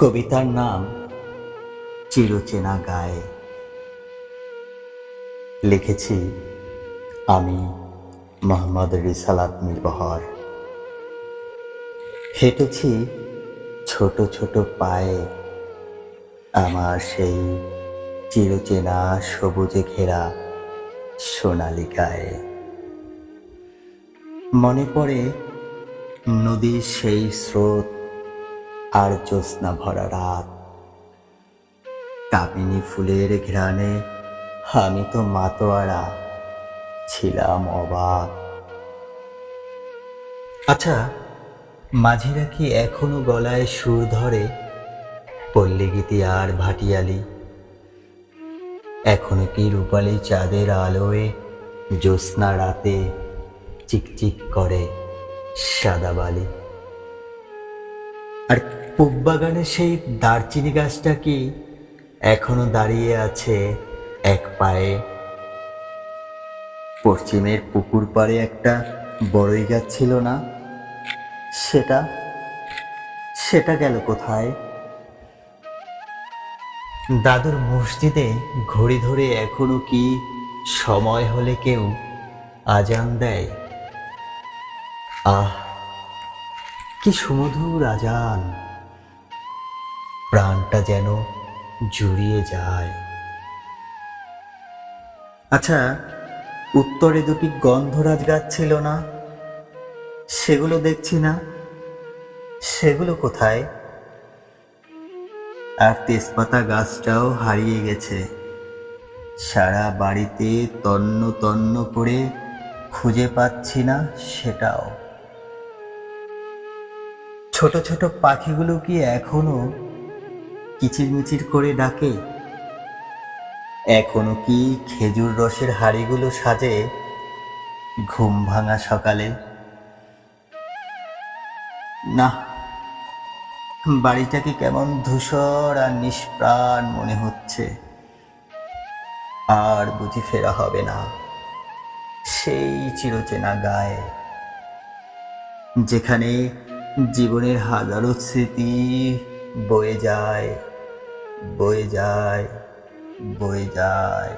কবিতার নাম চিরচেনা গায়ে। লিখেছি আমি, মোহাম্মদ রিসালাত মিরবহর। হেঁটেছি ছোট ছোট পায়ে আমার সেই চিরচেনা সবুজে ঘেরা সোনালি গায়ে। মনে পড়ে নদীর সেই স্রোত আর জ্যোৎস্না ভরা রাত। কামিনী ফুলের ঘ্রাণে আমি তো মাতোয়ারা, ছিলাম অবাক। আচ্ছা, মাঝিরা কি এখনো গলায় সুর ধরে পল্লীগীতি আর ভাটিয়ালি? এখনো কি রূপালী চাঁদের আলোয় জ্যোৎস্না রাতে চিকচিক করে সাদা বালি? আর পূব বাগানের সেই দারচিনি গাছটা কি এখনো দাঁড়িয়ে আছে এক পায়ে? পশ্চিমের পুকুর পাড়ে একটা বড়ই গাছ ছিল না, সেটা সেটা গেল কোথায়? দাদুর মসজিদে ঘড়ি ধরে এখনো কি সময় হলে কেউ আজান দেয়? আহ, কি সুমধুর আজান! প্রাণটা যেন জুড়িয়ে যায়। আচ্ছা, উত্তরে দুটি গন্ধরাজ গাছ ছিল না, সেগুলো দেখছি না, সেগুলো কোথায়? আর তেজপাতা গাছটাও হারিয়ে গেছে। সারা বাড়িতে তন্ন তন্ন করে খুঁজে পাচ্ছি না সেটাও। ছোট ছোট পাখিগুলো কি এখনো কিচিরমিচির করে ডাকে? এখনো কি খেজুর রসের হাঁড়িগুলো সাজে ঘুম ভাঙা সকালে? না, বাড়িটাকে কেমন ধূসর আর নিষ্প্রাণ মনে হচ্ছে। আর বুঝি ফেরা হবে না সেই চিরচেনা গায়ে, যেখানে জীবনের হাজারো স্মৃতি বয়ে যায়, বয়ে যায়, বয়ে যায়।